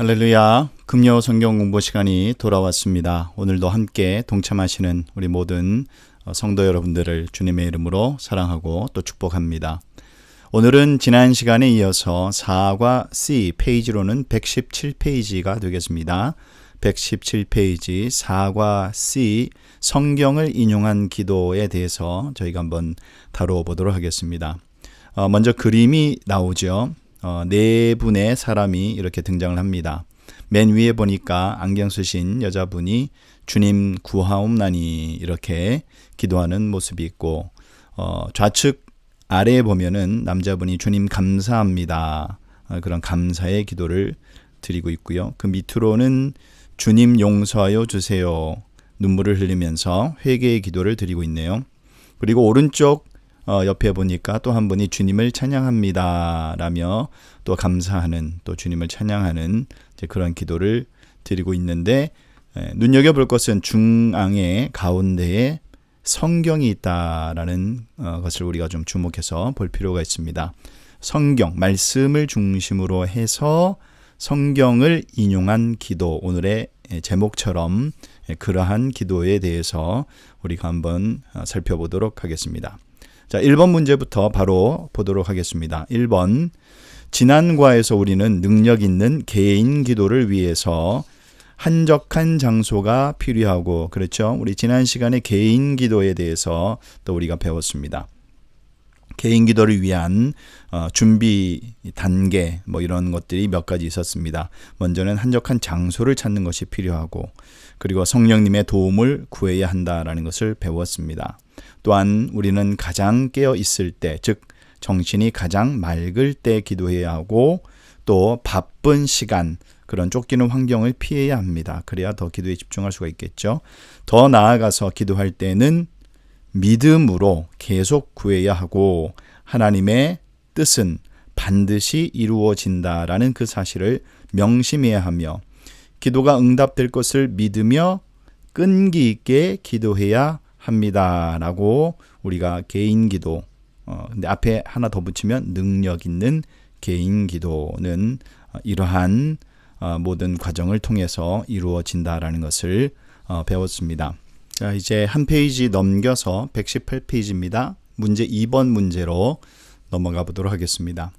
할렐루야. 금요 성경 공부 시간이 돌아왔습니다. 오늘도 함께 동참하시는 우리 모든 성도 여러분들을 주님의 이름으로 사랑하고 또 축복합니다. 오늘은 지난 시간에 이어서 4과 C 페이지로는 117페이지가 되겠습니다. 117페이지 4과 C 성경을 인용한 기도에 대해서 저희가 한번 다루어 보도록 하겠습니다. 먼저 그림이 나오죠. 네 분의 사람이 이렇게 등장을 합니다. 맨 위에 보니까 안경 쓰신 여자분이 주님 구하옵나니 이렇게 기도하는 모습이 있고, 좌측 아래에 보면은 남자분이 주님 감사합니다, 그런 감사의 기도를 드리고 있고요. 그 밑으로는 주님 용서하여 주세요, 눈물을 흘리면서 회개의 기도를 드리고 있네요. 그리고 오른쪽 옆에 보니까 또 한 분이 주님을 찬양합니다 라며 또 감사하는, 또 주님을 찬양하는 이제 그런 기도를 드리고 있는데, 눈여겨볼 것은 중앙의 가운데에 성경이 있다라는 것을 우리가 좀 주목해서 볼 필요가 있습니다. 성경, 말씀을 중심으로 해서 성경을 인용한 기도, 오늘의 제목처럼 그러한 기도에 대해서 우리가 한번 살펴보도록 하겠습니다. 자, 1번 문제부터 바로 보도록 하겠습니다. 1번, 지난 과에서 우리는 능력 있는 개인 기도를 위해서 한적한 장소가 필요하고, 그렇죠? 우리 지난 시간에 개인 기도에 대해서 또 우리가 배웠습니다. 개인 기도를 위한 준비 단계 이런 것들이 몇 가지 있었습니다. 먼저는 한적한 장소를 찾는 것이 필요하고, 그리고 성령님의 도움을 구해야 한다라는 것을 배웠습니다. 또한 우리는 가장 깨어 있을 때, 즉 정신이 가장 맑을 때 기도해야 하고, 또 바쁜 시간, 그런 쫓기는 환경을 피해야 합니다. 그래야 더 기도에 집중할 수가 있겠죠. 더 나아가서 기도할 때는 믿음으로 계속 구해야 하고, 하나님의 뜻은 반드시 이루어진다라는 그 사실을 명심해야 하며, 기도가 응답될 것을 믿으며 끈기 있게 기도해야 합니다라고 우리가 개인 기도, 근데 앞에 하나 더 붙이면 능력 있는 개인 기도는 이러한 모든 과정을 통해서 이루어진다라는 것을 배웠습니다. 자, 이제 한 페이지 넘겨서 118페이지입니다. 문제 2번 문제로 넘어가 보도록 하겠습니다.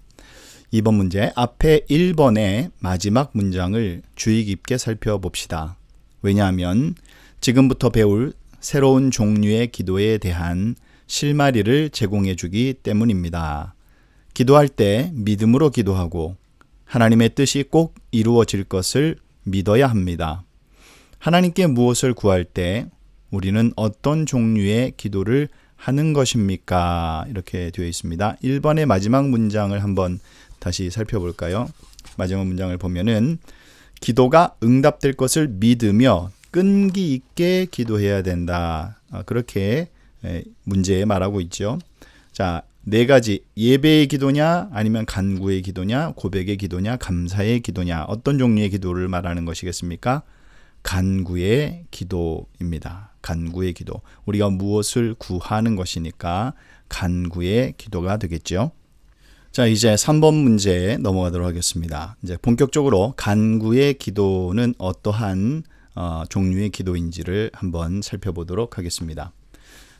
2번 문제, 앞에 1번의 마지막 문장을 주의 깊게 살펴봅시다. 왜냐하면 지금부터 배울 새로운 종류의 기도에 대한 실마리를 제공해 주기 때문입니다. 기도할 때 믿음으로 기도하고 하나님의 뜻이 꼭 이루어질 것을 믿어야 합니다. 하나님께 무엇을 구할 때 우리는 어떤 종류의 기도를 하는 것입니까? 이렇게 되어 있습니다. 1번의 마지막 문장을 한번 다시 살펴볼까요? 마지막 문장을 보면은 기도가 응답될 것을 믿으며 끈기 있게 기도해야 된다, 그렇게 문제에 말하고 있죠. 자, 네 가지, 예배의 기도냐, 아니면 간구의 기도냐, 고백의 기도냐, 감사의 기도냐, 어떤 종류의 기도를 말하는 것이겠습니까? 간구의 기도입니다. 간구의 기도. 우리가 무엇을 구하는 것이니까 간구의 기도가 되겠죠. 자, 이제 3번 문제에 넘어가도록 하겠습니다. 이제 본격적으로 간구의 기도는 어떠한 종류의 기도인지를 한번 살펴보도록 하겠습니다.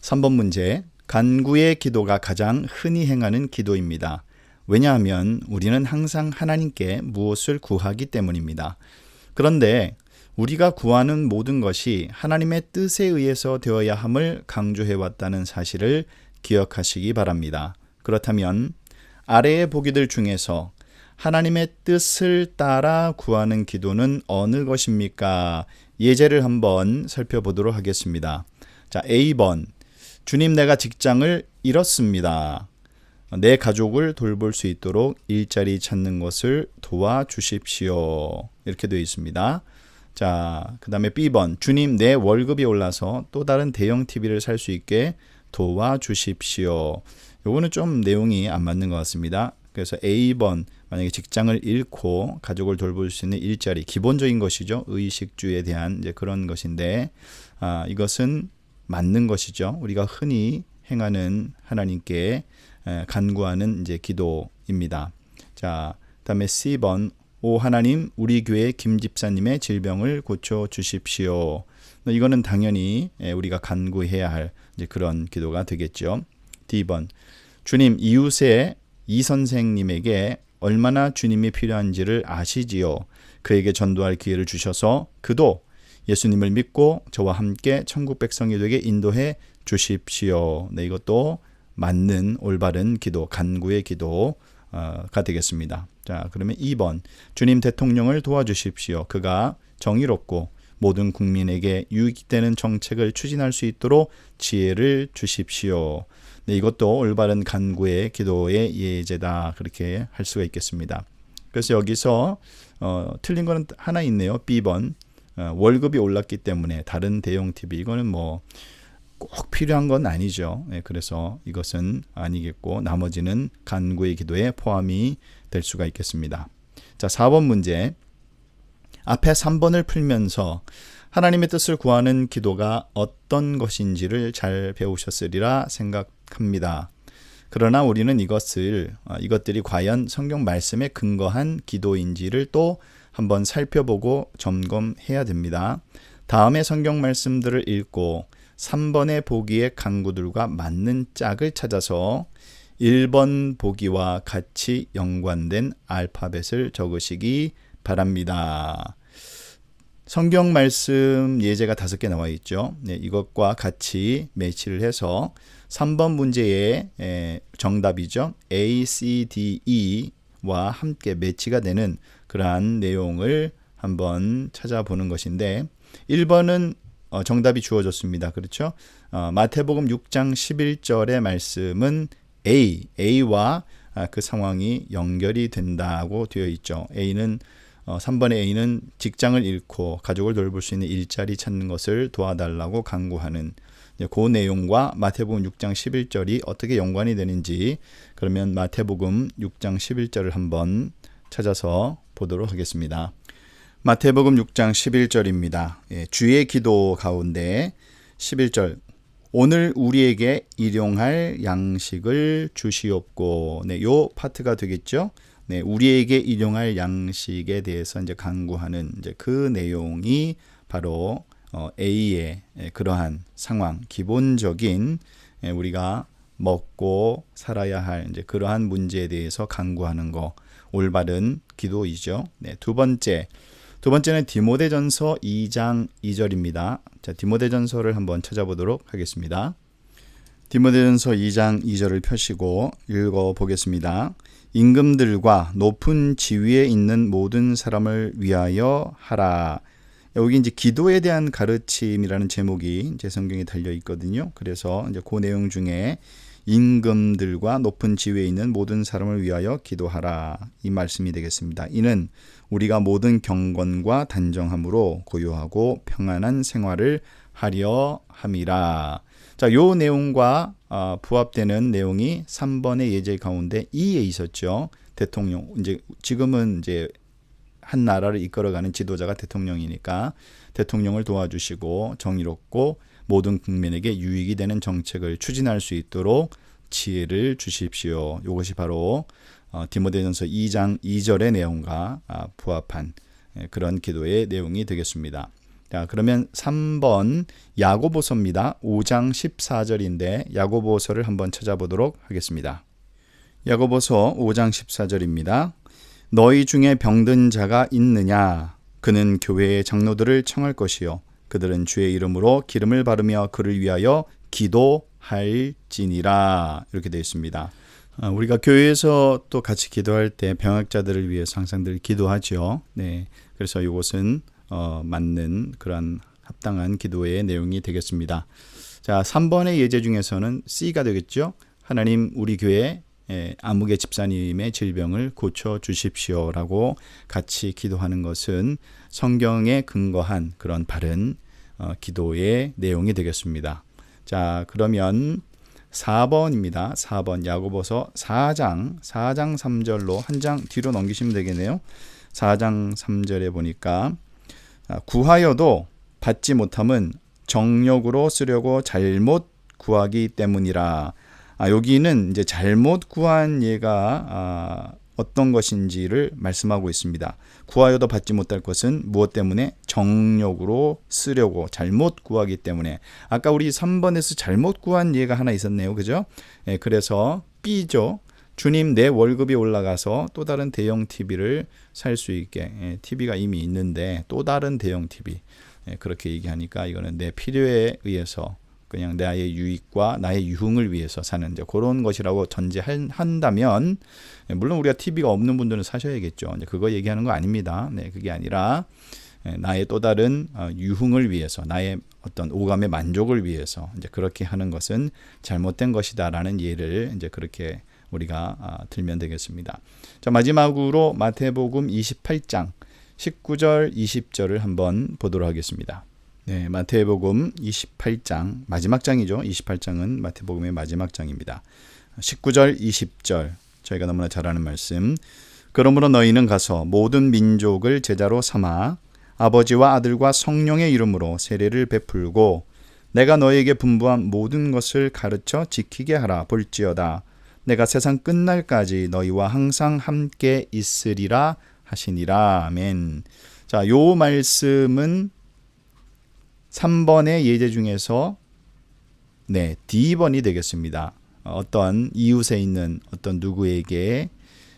3번 문제, 간구의 기도가 가장 흔히 행하는 기도입니다. 왜냐하면 우리는 항상 하나님께 무엇을 구하기 때문입니다. 그런데 우리가 구하는 모든 것이 하나님의 뜻에 의해서 되어야 함을 강조해왔다는 사실을 기억하시기 바랍니다. 그렇다면 아래의 보기들 중에서 하나님의 뜻을 따라 구하는 기도는 어느 것입니까? 예제를 한번 살펴보도록 하겠습니다. 자, A번, 주님, 내가 직장을 잃었습니다. 내 가족을 돌볼 수 있도록 일자리 찾는 것을 도와주십시오. 이렇게 되어 있습니다. 자, 그 다음에 B번, 주님, 내 월급이 올라서 또 다른 대형 TV를 살 수 있게 도와주십시오. 요거는 좀 내용이 안 맞는 것 같습니다. 그래서 A번, 만약에 직장을 잃고 가족을 돌볼 수 있는 일자리, 기본적인 것이죠. 의식주에 대한 이제 그런 것인데, 이것은 맞는 것이죠. 우리가 흔히 행하는 하나님께 간구하는 이제 기도입니다. 자, 그다음에 C번, 오 하나님 우리 교회 김 집사님의 질병을 고쳐 주십시오. 이거는 당연히 우리가 간구해야 할 이제 그런 기도가 되겠죠. D번, 주님 이웃의 이 선생님에게 얼마나 주님이 필요한지를 아시지요. 그에게 전도할 기회를 주셔서 그도 예수님을 믿고 저와 함께 천국 백성이 되게 인도해 주십시오. 네, 이것도 맞는 올바른 기도, 간구의 기도가 되겠습니다. 자, 그러면 2번, 주님 대통령을 도와주십시오. 그가 정의롭고 모든 국민에게 유익이 되는 정책을 추진할 수 있도록 지혜를 주십시오. 네, 이것도 올바른 간구의 기도의 예제다. 그렇게 할 수가 있겠습니다. 그래서 여기서 틀린 거는 하나 있네요. B번, 월급이 올랐기 때문에 다른 대용 TV, 이거는 뭐 꼭 필요한 건 아니죠. 네, 그래서 이것은 아니겠고 나머지는 간구의 기도에 포함이 될 수가 있겠습니다. 자, 4번 문제. 앞에 3번을 풀면서 하나님의 뜻을 구하는 기도가 어떤 것인지를 잘 배우셨으리라 생각합니다. 그러나 우리는 이것들이 과연 성경 말씀에 근거한 기도인지를 또 한번 살펴보고 점검해야 됩니다. 다음에 성경 말씀들을 읽고 3번의 보기의 간구들과 맞는 짝을 찾아서 1번 보기와 같이 연관된 알파벳을 적으시기 바랍니다. 성경 말씀 예제가 5개 나와 있죠. 네, 이것과 같이 매치를 해서 3번 문제의 정답이죠. A, C, D, E와 함께 매치가 되는 그러한 내용을 한번 찾아보는 것인데 1번은 정답이 주어졌습니다. 그렇죠? 마태복음 6장 11절의 말씀은 A와 그 상황이 연결이 된다고 되어 있죠. 3번의 A는 직장을 잃고 가족을 돌볼 수 있는 일자리 찾는 것을 도와달라고 간구하는 그 내용과 마태복음 6장 11절이 어떻게 연관이 되는지 그러면 마태복음 6장 11절을 한번 찾아서 보도록 하겠습니다. 마태복음 6장 11절입니다. 주의 기도 가운데 11절, 오늘 우리에게 일용할 양식을 주시옵고. 네, 요 파트가 되겠죠. 네, 우리에게 일용할 양식에 대해서 이제 간구하는 이제 그 내용이 바로 A의 그러한 상황, 기본적인 우리가 먹고 살아야 할 이제 그러한 문제에 대해서 간구하는 거, 올바른 기도이죠. 네, 두 번째는 디모데전서 2장 2절입니다. 자, 디모데전서를 한번 찾아보도록 하겠습니다. 디모데전서 2장 2절을 펴시고 읽어보겠습니다. 임금들과 높은 지위에 있는 모든 사람을 위하여 하라. 여기 이제 기도에 대한 가르침이라는 제목이 제 성경에 달려 있거든요. 그래서 이제 그 내용 중에 임금들과 높은 지위에 있는 모든 사람을 위하여 기도하라, 이 말씀이 되겠습니다. 이는 우리가 모든 경건과 단정함으로 고요하고 평안한 생활을 하려 함이라. 자, 요 내용과 부합되는 내용이 3번의 예제 가운데 2에 있었죠. 대통령, 지금은 이제 한 나라를 이끌어가는 지도자가 대통령이니까 대통령을 도와주시고 정의롭고 모든 국민에게 유익이 되는 정책을 추진할 수 있도록 지혜를 주십시오. 이것이 바로 디모데전서 2장 2절의 내용과 부합한 그런 기도의 내용이 되겠습니다. 자, 그러면 3번 야고보서입니다. 5장 14절인데 야고보서를 한번 찾아보도록 하겠습니다. 야고보서 5장 14절입니다. 너희 중에 병든 자가 있느냐? 그는 교회의 장로들을 청할 것이요 그들은 주의 이름으로 기름을 바르며 그를 위하여 기도할지니라. 이렇게 되어 있습니다. 우리가 교회에서 또 같이 기도할 때 병약자들을 위해서 항상 늘 기도하죠. 네, 그래서 이것은 맞는 그런 합당한 기도의 내용이 되겠습니다. 자, 3번의 예제 중에서는 C가 되겠죠. 하나님 우리 교회 아무개 집사님의 질병을 고쳐 주십시오라고 같이 기도하는 것은 성경에 근거한 그런 바른 기도의 내용이 되겠습니다. 자, 그러면 4번입니다. 4번 야고보서 4장 3절로 한 장 뒤로 넘기시면 되겠네요. 4장 3절에 보니까 구하여도 받지 못함은 정욕으로 쓰려고 잘못 구하기 때문이라. 여기는 이제 잘못 구한 예가 어떤 것인지를 말씀하고 있습니다. 구하여도 받지 못할 것은 무엇 때문에? 정욕으로 쓰려고 잘못 구하기 때문에. 아까 우리 3번에서 잘못 구한 예가 하나 있었네요. 그죠? 그래서 B죠. 주님, 내 월급이 올라가서 또 다른 대형 TV를 살 수 있게. TV가 이미 있는데 또 다른 대형 TV. 그렇게 얘기하니까 이거는 내 필요에 의해서 그냥 나의 유익과 나의 유흥을 위해서 사는 이제 그런 것이라고 전제한다면, 물론 우리가 TV가 없는 분들은 사셔야겠죠. 이제 그거 얘기하는 거 아닙니다. 그게 아니라 나의 또 다른 유흥을 위해서, 나의 어떤 오감의 만족을 위해서 이제 그렇게 하는 것은 잘못된 것이다라는 예를 이제 그렇게 우리가 들면 되겠습니다. 자, 마지막으로 마태복음 28장 19절 20절을 한번 보도록 하겠습니다. 네, 마태복음 28장 마지막 장이죠. 28장은 마태복음의 마지막 장입니다. 19절 20절 저희가 너무나 잘 아는 말씀. 그러므로 너희는 가서 모든 민족을 제자로 삼아 아버지와 아들과 성령의 이름으로 세례를 베풀고 내가 너희에게 분부한 모든 것을 가르쳐 지키게 하라. 볼지어다 내가 세상 끝날까지 너희와 항상 함께 있으리라 하시니라. 아멘. 자, 요 말씀은 3번의 예제 중에서 D번이 되겠습니다. 어떤 이웃에 있는 어떤 누구에게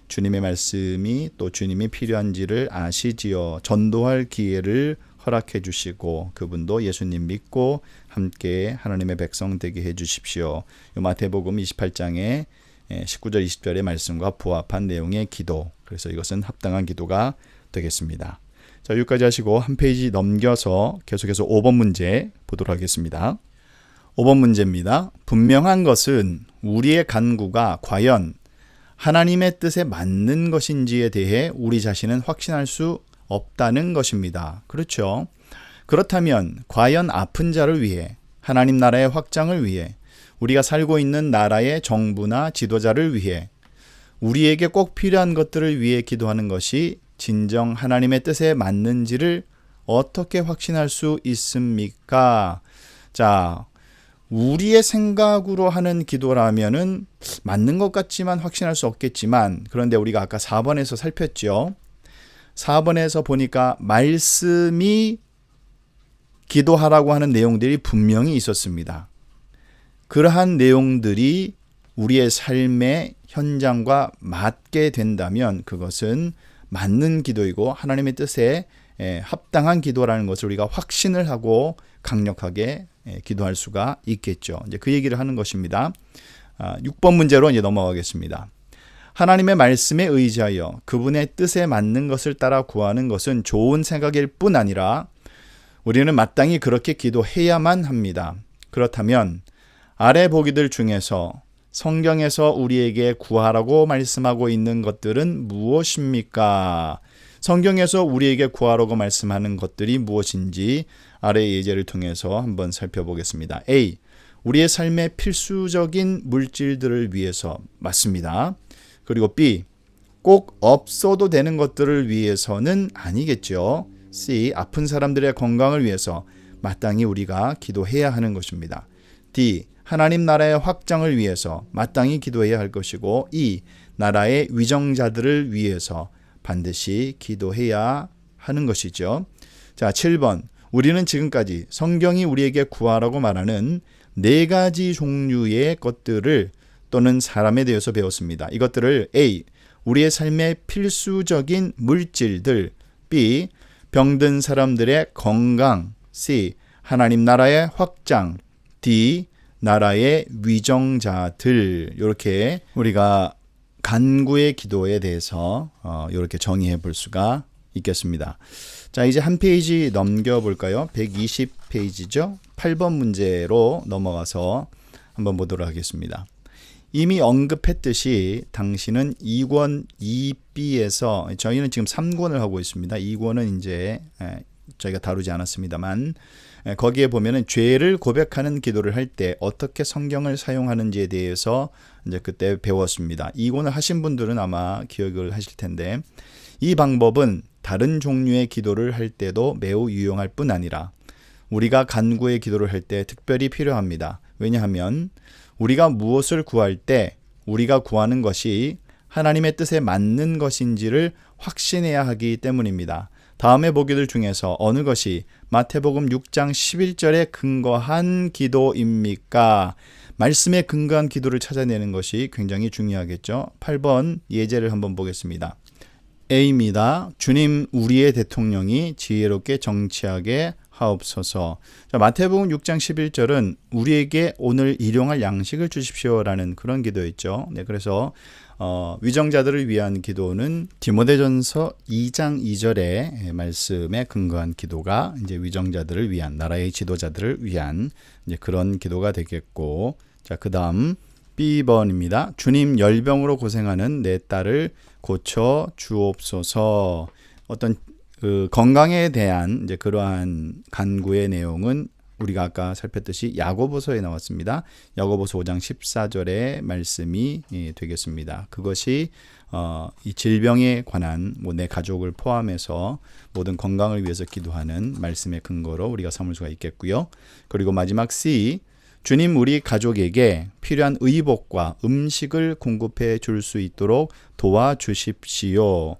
주님의 말씀이 또 주님이 필요한지를 아시지요. 전도할 기회를 허락해 주시고 그분도 예수님 믿고 함께 하나님의 백성 되게 해 주십시오. 마태복음 28장의 19절 20절의 말씀과 부합한 내용의 기도. 그래서 이것은 합당한 기도가 되겠습니다. 자, 여기까지 하시고 한 페이지 넘겨서 계속해서 5번 문제 보도록 하겠습니다. 5번 문제입니다. 분명한 것은 우리의 간구가 과연 하나님의 뜻에 맞는 것인지에 대해 우리 자신은 확신할 수 없다는 것입니다. 그렇죠? 그렇다면 과연 아픈 자를 위해, 하나님 나라의 확장을 위해, 우리가 살고 있는 나라의 정부나 지도자를 위해, 우리에게 꼭 필요한 것들을 위해 기도하는 것이 진정 하나님의 뜻에 맞는지를 어떻게 확신할 수 있습니까? 자, 우리의 생각으로 하는 기도라면은 맞는 것 같지만 확신할 수 없겠지만, 그런데 우리가 아까 4번에서 살폈죠. 4번에서 보니까 말씀이 기도하라고 하는 내용들이 분명히 있었습니다. 그러한 내용들이 우리의 삶의 현장과 맞게 된다면 그것은 맞는 기도이고 하나님의 뜻에 합당한 기도라는 것을 우리가 확신을 하고 강력하게 기도할 수가 있겠죠. 이제 그 얘기를 하는 것입니다. 6번 문제로 이제 넘어가겠습니다. 하나님의 말씀에 의지하여 그분의 뜻에 맞는 것을 따라 구하는 것은 좋은 생각일 뿐 아니라 우리는 마땅히 그렇게 기도해야만 합니다. 그렇다면 아래 보기들 중에서 성경에서 우리에게 구하라고 말씀하고 있는 것들은 무엇입니까? 성경에서 우리에게 구하라고 말씀하는 것들이 무엇인지 아래의 예제를 통해서 한번 살펴보겠습니다. A. 우리의 삶의 필수적인 물질들을 위해서 맞습니다. 그리고 B. 꼭 없어도 되는 것들을 위해서는 아니겠죠. C. 아픈 사람들의 건강을 위해서 마땅히 우리가 기도해야 하는 것입니다. D. 하나님 나라의 확장을 위해서 마땅히 기도해야 할 것이고, E. 나라의 위정자들을 위해서 반드시 기도해야 하는 것이죠. 자, 7번. 우리는 지금까지 성경이 우리에게 구하라고 말하는 4가지 종류의 것들을 또는 사람에 대해서 배웠습니다. 이것들을 A. 우리의 삶의 필수적인 물질들, B. 병든 사람들의 건강, C. 하나님 나라의 확장, D. 나라의 위정자들. 이렇게 우리가 간구의 기도에 대해서 이렇게 정의해 볼 수가 있겠습니다. 자, 이제 한 페이지 넘겨볼까요? 120페이지죠. 8번 문제로 넘어가서 한번 보도록 하겠습니다. 이미 언급했듯이 당신은 2권 2B에서 저희는 지금 3권을 하고 있습니다. 2권은 이제 저희가 다루지 않았습니다만 거기에 보면은 죄를 고백하는 기도를 할 때 어떻게 성경을 사용하는지에 대해서 이제 그때 배웠습니다. 2권을 하신 분들은 아마 기억을 하실 텐데 이 방법은 다른 종류의 기도를 할 때도 매우 유용할 뿐 아니라 우리가 간구의 기도를 할 때 특별히 필요합니다. 왜냐하면 우리가 무엇을 구할 때 우리가 구하는 것이 하나님의 뜻에 맞는 것인지를 확신해야 하기 때문입니다. 다음의 보기들 중에서 어느 것이 마태복음 6장 11절에 근거한 기도입니까? 말씀에 근거한 기도를 찾아내는 것이 굉장히 중요하겠죠. 8번 예제를 한번 보겠습니다. A입니다. 주님, 우리의 대통령이 지혜롭게 정치하게 하옵소서. 자, 마태복음 6장 11절은 우리에게 오늘 일용할 양식을 주십시오라는 그런 기도였죠. 네, 그래서 위정자들을 위한 기도는 디모데전서 2장 2절의 말씀에 근거한 기도가 이제 위정자들을 위한, 나라의 지도자들을 위한 이제 그런 기도가 되겠고, 자, 그다음 B번입니다. 주님, 열병으로 고생하는 내 딸을 고쳐 주옵소서. 어떤 건강에 대한 이제 그러한 간구의 내용은 우리가 아까 살폈듯이 야고보서에 나왔습니다. 야고보서 5장 14절의 말씀이 되겠습니다. 그것이 이 질병에 관한 내 가족을 포함해서 모든 건강을 위해서 기도하는 말씀의 근거로 우리가 삼을 수가 있겠고요. 그리고 마지막 C, 주님, 우리 가족에게 필요한 의복과 음식을 공급해 줄 수 있도록 도와주십시오.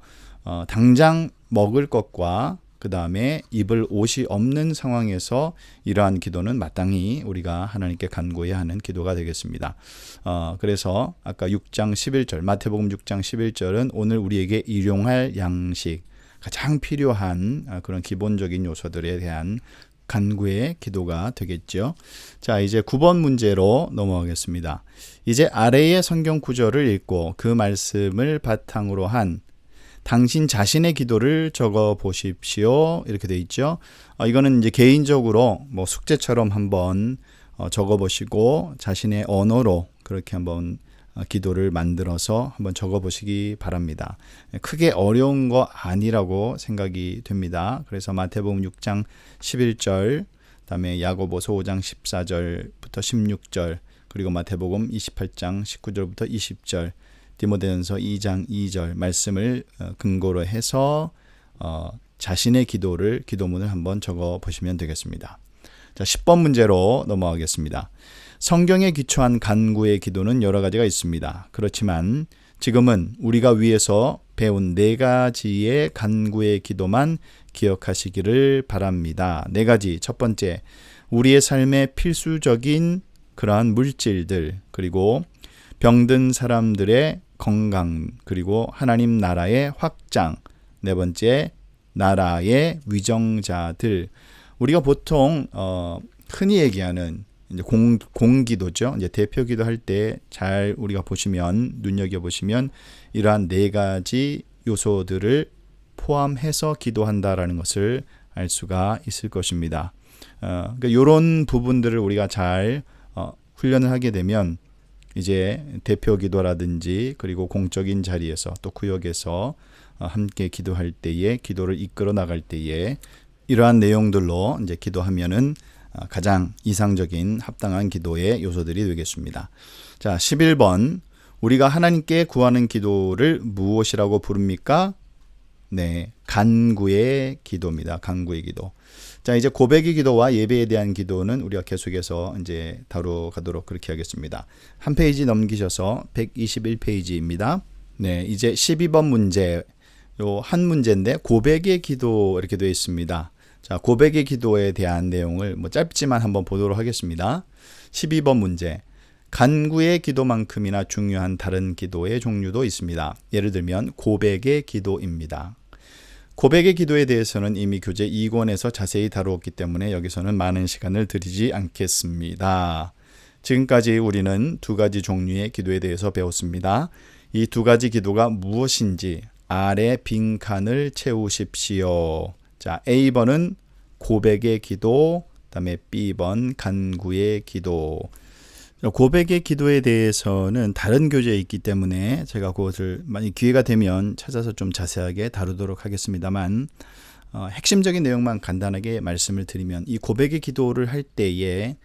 당장 먹을 것과 그 다음에 입을 옷이 없는 상황에서 이러한 기도는 마땅히 우리가 하나님께 간구해야 하는 기도가 되겠습니다. 그래서 아까 6장 11절, 마태복음 6장 11절은 오늘 우리에게 일용할 양식, 가장 필요한 그런 기본적인 요소들에 대한 간구의 기도가 되겠죠. 자, 이제 9번 문제로 넘어가겠습니다. 이제 아래의 성경 구절을 읽고 그 말씀을 바탕으로 한 당신 자신의 기도를 적어 보십시오. 이렇게 돼 있죠. 이거는 이제 개인적으로 뭐 숙제처럼 한번 적어 보시고 자신의 언어로 그렇게 한번 기도를 만들어서 한번 적어 보시기 바랍니다. 크게 어려운 거 아니라고 생각이 됩니다. 그래서 마태복음 6장 11절, 그다음에 야고보서 5장 14절부터 16절, 그리고 마태복음 28장 19절부터 20절, 디모데전서 2장 2절 말씀을 근거로 해서 자신의 기도문을 한번 적어 보시면 되겠습니다. 자, 10번 문제로 넘어가겠습니다. 성경에 기초한 간구의 기도는 여러 가지가 있습니다. 그렇지만 지금은 우리가 위에서 배운 4가지의 간구의 기도만 기억하시기를 바랍니다. 4가지. 첫 번째, 우리의 삶에 필수적인 그러한 물질들, 그리고 병든 사람들의 건강, 그리고 하나님 나라의 확장. 4번째, 나라의 위정자들. 우리가 보통 흔히 얘기하는 이제 공기도죠. 이제 대표 기도할 때 잘 우리가 보시면, 눈여겨 보시면 이러한 4가지 요소들을 포함해서 기도한다라는 것을 알 수가 있을 것입니다. 그러니까 이런 부분들을 우리가 잘 훈련을 하게 되면 이제 대표 기도라든지 그리고 공적인 자리에서 또 구역에서 함께 기도할 때에, 기도를 이끌어 나갈 때에 이러한 내용들로 이제 기도하면은 가장 이상적인 합당한 기도의 요소들이 되겠습니다. 자, 11번. 우리가 하나님께 구하는 기도를 무엇이라고 부릅니까? 네, 간구의 기도입니다. 간구의 기도. 자, 이제 고백의 기도와 예배에 대한 기도는 우리가 계속해서 이제 다뤄가도록 그렇게 하겠습니다. 한 페이지 넘기셔서 121페이지입니다. 네, 이제 12번 문제, 요 한 문제인데 고백의 기도 이렇게 되어 있습니다. 자, 고백의 기도에 대한 내용을 짧지만 한번 보도록 하겠습니다. 12번 문제. 간구의 기도만큼이나 중요한 다른 기도의 종류도 있습니다. 예를 들면 고백의 기도입니다. 고백의 기도에 대해서는 이미 교재 2권에서 자세히 다루었기 때문에 여기서는 많은 시간을 들이지 않겠습니다. 지금까지 우리는 2가지 종류의 기도에 대해서 배웠습니다. 이 2가지 기도가 무엇인지 아래 빈칸을 채우십시오. 자, A번은 고백의 기도, 그다음에 B번 간구의 기도. 고백의 기도에 대해서는 다른 교재에 있기 때문에 제가 그것을 만약 기회가 되면 찾아서 좀 자세하게 다루도록 하겠습니다만, 핵심적인 내용만 간단하게 말씀을 드리면 이 고백의 기도를 할 때에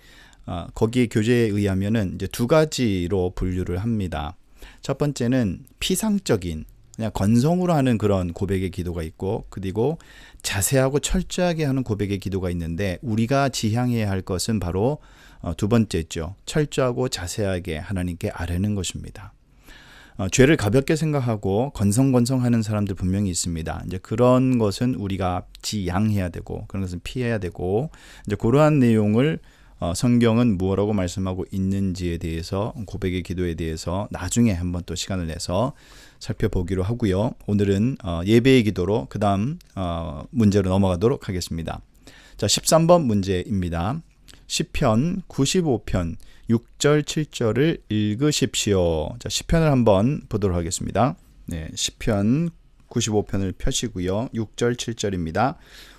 거기에 교재에 의하면은 이제 2가지로 분류를 합니다. 첫 번째는 피상적인 그냥 건성으로 하는 그런 고백의 기도가 있고, 그리고 자세하고 철저하게 하는 고백의 기도가 있는데 우리가 지향해야 할 것은 바로 2번째죠. 철저하고 자세하게 하나님께 아뢰는 것입니다. 죄를 가볍게 생각하고 건성건성하는 사람들 분명히 있습니다. 이제 그런 것은 우리가 지양해야 되고 그런 것은 피해야 되고 이제 그러한 내용을 성경은 무엇라고 말씀하고 있는지에 대해서 고백의 기도에 대해서 나중에 한번 또 시간을 내서 살펴보기로 하고요. 오늘은 예배의 기도로 그 다음 문제로 넘어가도록 하겠습니다. 자, 13번 문제입니다. 시편 95편 6절 7절을 읽으십시오. 자, 시편을 한번 보도록 하겠습니다. 네, 시편 95편을 펴시고요. 6절 7절입니다.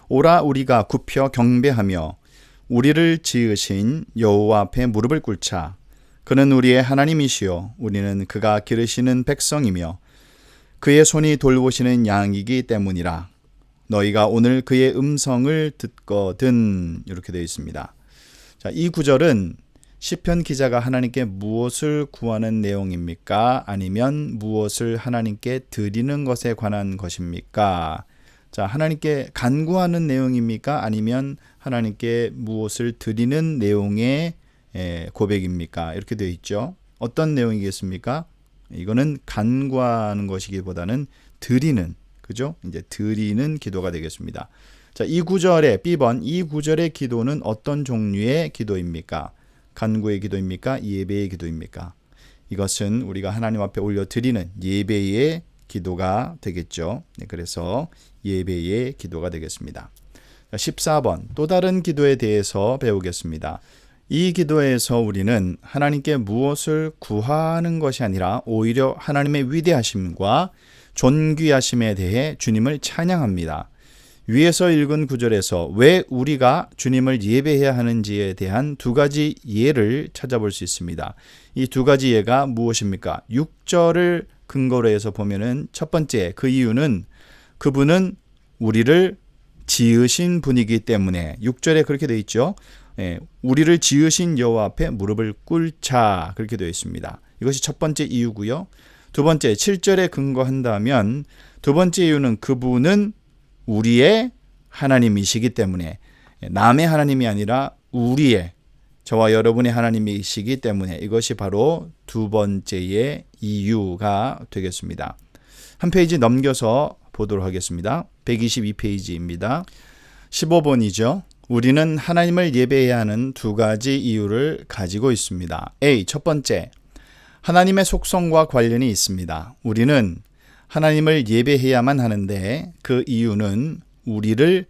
오라 우리가 굽혀 경배하며 우리를 지으신 여호와 앞에 무릎을 꿇자. 그는 우리의 하나님이시요 우리는 그가 기르시는 백성이며 그의 손이 돌보시는 양이기 때문이라. 너희가 오늘 그의 음성을 듣거든. 이렇게 되어 있습니다. 자, 이 구절은 시편 기자가 하나님께 무엇을 구하는 내용입니까? 아니면 무엇을 하나님께 드리는 것에 관한 것입니까? 자, 하나님께 간구하는 내용입니까? 아니면 하나님께 무엇을 드리는 내용의 고백입니까? 이렇게 되어 있죠. 어떤 내용이겠습니까? 이거는 간구하는 것이기보다는 드리는, 그죠? 이제 드리는 기도가 되겠습니다. 자, 이 구절의 B번, 이 구절의 기도는 어떤 종류의 기도입니까? 간구의 기도입니까? 예배의 기도입니까? 이것은 우리가 하나님 앞에 올려드리는 예배의 기도가 되겠죠. 네, 그래서 예배의 기도가 되겠습니다. 14번, 또 다른 기도에 대해서 배우겠습니다. 이 기도에서 우리는 하나님께 무엇을 구하는 것이 아니라 오히려 하나님의 위대하심과 존귀하심에 대해 주님을 찬양합니다. 위에서 읽은 구절에서 왜 우리가 주님을 예배해야 하는지에 대한 두 가지 예를 찾아볼 수 있습니다. 이 두 가지 예가 무엇입니까? 6절을 근거로 해서 보면은 첫 번째, 그 이유는 그분은 우리를 지으신 분이기 때문에 6절에 그렇게 되어 있죠. 우리를 지으신 여호와 앞에 무릎을 꿇자, 그렇게 되어 있습니다. 이것이 첫 번째 이유고요. 두 번째, 7절에 근거한다면 두 번째 이유는 그분은 우리의 하나님이시기 때문에, 남의 하나님이 아니라 우리의, 저와 여러분의 하나님이시기 때문에 이것이 바로 두 번째의 이유가 되겠습니다. 한 페이지 넘겨서 보도록 하겠습니다. 122페이지입니다. 15번이죠. 우리는 하나님을 예배해야 하는 두 가지 이유를 가지고 있습니다. A, 첫 번째, 하나님의 속성과 관련이 있습니다. 우리는 하나님을 예배해야만 하는데 그 이유는 우리를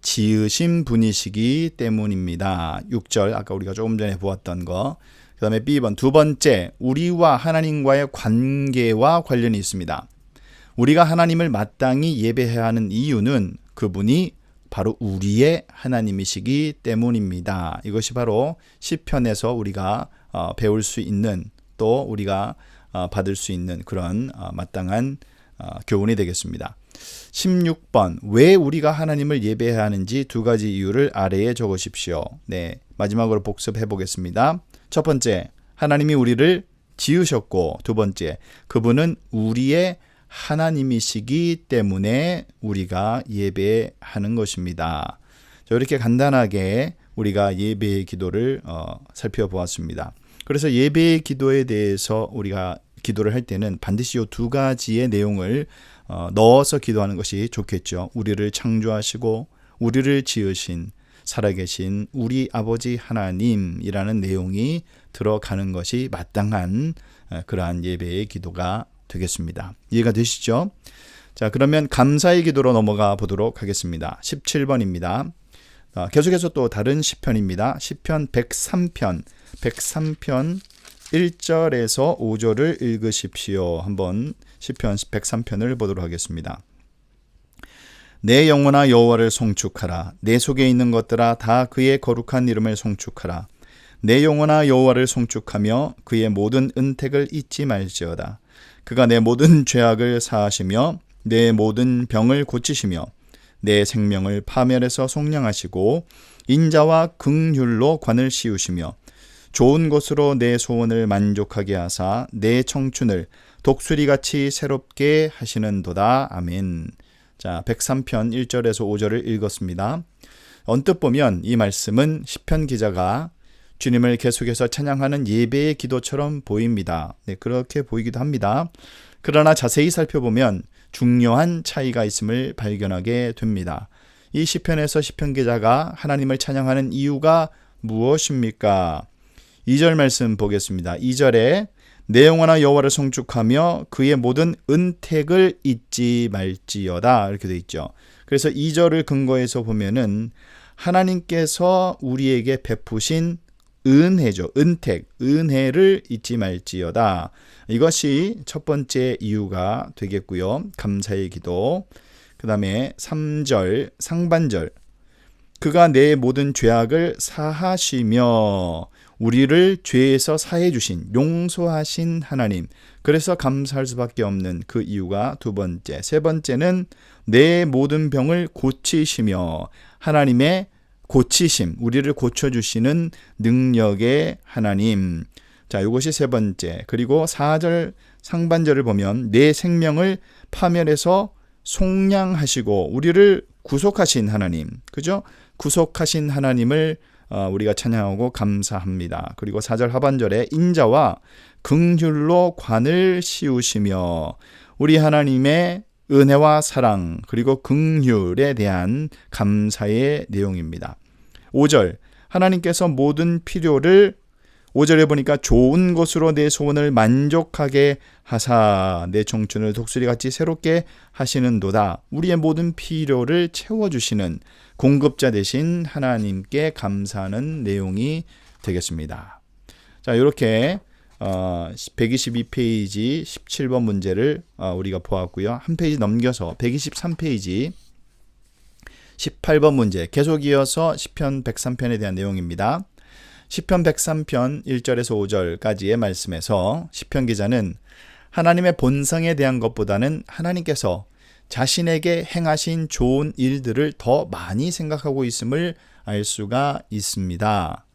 지으신 분이시기 때문입니다. 6절, 아까 우리가 조금 전에 보았던 거. 그 다음에 B번, 두 번째, 우리와 하나님과의 관계와 관련이 있습니다. 우리가 하나님을 마땅히 예배해야 하는 이유는 그분이 바로 우리의 하나님이시기 때문입니다. 이것이 바로 시편에서 우리가 배울 수 있는, 또 우리가 받을 수 있는 그런 마땅한 교훈이 되겠습니다. 16번, 왜 우리가 하나님을 예배해야 하는지 두 가지 이유를 아래에 적으십시오. 네, 마지막으로 복습해 보겠습니다. 첫 번째, 하나님이 우리를 지으셨고, 두 번째, 그분은 우리의 하나님이시기 때문에 우리가 예배하는 것입니다. 이렇게 간단하게 우리가 예배의 기도를 살펴보았습니다. 그래서 예배의 기도에 대해서 우리가 기도를 할 때는 반드시 이 두 가지의 내용을 넣어서 기도하는 것이 좋겠죠. 우리를 창조하시고 우리를 지으신 살아계신 우리 아버지 하나님이라는 내용이 들어가는 것이 마땅한 그러한 예배의 기도가 되겠습니다. 이해가 되시죠? 자, 그러면 감사의 기도로 넘어가 보도록 하겠습니다. 17번입니다. 계속해서 또 다른 시편입니다. 시편 103편 1절에서 5절을 읽으십시오. 한번 시편 103편을 보도록 하겠습니다. 내 영혼아 여호와를 송축하라. 내 속에 있는 것들아 다 그의 거룩한 이름을 송축하라. 내 영혼아 여호와를 송축하며 그의 모든 은택을 잊지 말지어다. 그가 내 모든 죄악을 사하시며 내 모든 병을 고치시며 내 생명을 파멸해서 속량하시고 인자와 긍휼로 관을 씌우시며 좋은 것으로 내 소원을 만족하게 하사 내 청춘을 독수리같이 새롭게 하시는도다. 아멘. 자, 103편 1절에서 5절을 읽었습니다. 언뜻 보면 이 말씀은 시편 기자가 주님을 계속해서 찬양하는 예배의 기도처럼 보입니다. 네, 그렇게 보이기도 합니다. 그러나 자세히 살펴보면 중요한 차이가 있음을 발견하게 됩니다. 이 시편에서 시편 기자가 하나님을 찬양하는 이유가 무엇입니까? 2절 말씀 보겠습니다. 2절에 내 영혼아 여호와를 송축하며 그의 모든 은택을 잊지 말지어다 이렇게 되어 있죠. 그래서 2절을 근거해서 보면은 하나님께서 우리에게 베푸신 은혜죠. 은택, 은혜를 잊지 말지어다. 이것이 첫 번째 이유가 되겠고요. 감사의 기도. 그 다음에 3절 상반절 그가 내 모든 죄악을 사하시며 우리를 죄에서 사해 주신 용서하신 하나님. 그래서 감사할 수밖에 없는 그 이유가 두 번째. 세 번째는 내 모든 병을 고치시며 하나님의 고치심, 우리를 고쳐주시는 능력의 하나님. 자, 이것이 세 번째. 그리고 4절 상반절을 보면 내 생명을 파멸해서 속량하시고 우리를 구속하신 하나님. 그죠? 구속하신 하나님을 우리가 찬양하고 감사합니다. 그리고 4절 하반절에 인자와 긍휼로 관을 씌우시며 우리 하나님의 은혜와 사랑 그리고 긍휼에 대한 감사의 내용입니다. 5절 하나님께서 모든 필요를 5절에 보니까 좋은 것으로 내 소원을 만족하게 하사 내 청춘을 독수리같이 새롭게 하시는도다. 우리의 모든 필요를 채워주시는 공급자 되신 하나님께 감사하는 내용이 되겠습니다. 자, 이렇게 122페이지 17번 문제를 우리가 보았고요. 한 페이지 넘겨서 123페이지 18번 문제 계속 이어서 시편 103편에 대한 내용입니다. 시편 103편 1절에서 5절까지의 말씀에서 시편 기자는 하나님의 본성에 대한 것보다는 하나님께서 자신에게 행하신 좋은 일들을 더 많이 생각하고 있음을 알 수가 있습니다.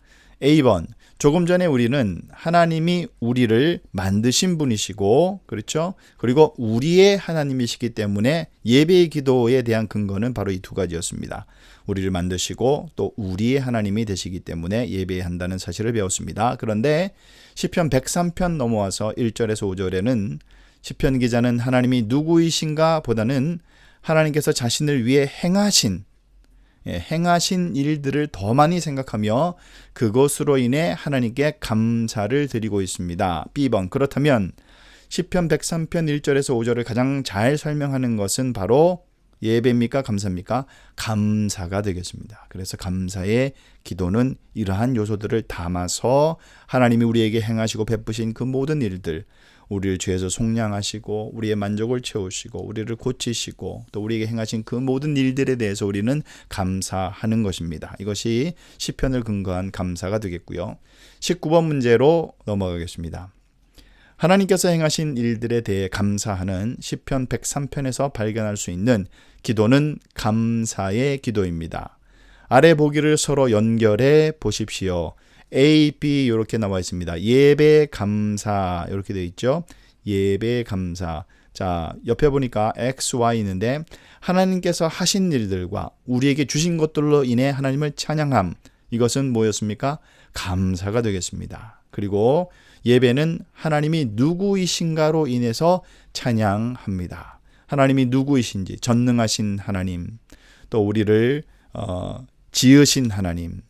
A번, 조금 전에 우리는 하나님이 우리를 만드신 분이시고, 그렇죠? 그리고 우리의 하나님이시기 때문에 예배의 기도에 대한 근거는 바로 이 두 가지였습니다. 우리를 만드시고 또 우리의 하나님이 되시기 때문에 예배한다는 사실을 배웠습니다. 그런데 시편 103편 넘어와서 1절에서 5절에는 시편 기자는 하나님이 누구이신가 보다는 하나님께서 자신을 위해 행하신 일들을 더 많이 생각하며 그것으로 인해 하나님께 감사를 드리고 있습니다. B번, 그렇다면 시편 103편 1절에서 5절을 가장 잘 설명하는 것은 바로 예배입니까? 감사입니까? 감사가 되겠습니다. 그래서 감사의 기도는 이러한 요소들을 담아서 하나님이 우리에게 행하시고 베푸신 그 모든 일들, 우리를 죄에서 속량하시고 우리의 만족을 채우시고 우리를 고치시고 또 우리에게 행하신 그 모든 일들에 대해서 우리는 감사하는 것입니다. 이것이 시편을 근거한 감사가 되겠고요. 19번 문제로 넘어가겠습니다. 하나님께서 행하신 일들에 대해 감사하는 시편 103편에서 발견할 수 있는 기도는 감사의 기도입니다. 아래 보기를 서로 연결해 보십시오. A, B 이렇게 나와 있습니다. 예배 감사 이렇게 되어 있죠. 예배 감사. 자, 옆에 보니까 X, Y 있는데 하나님께서 하신 일들과 우리에게 주신 것들로 인해 하나님을 찬양함. 이것은 뭐였습니까? 감사가 되겠습니다. 그리고 예배는 하나님이 누구이신가로 인해서 찬양합니다. 하나님이 누구이신지 전능하신 하나님, 또 우리를 지으신 하나님,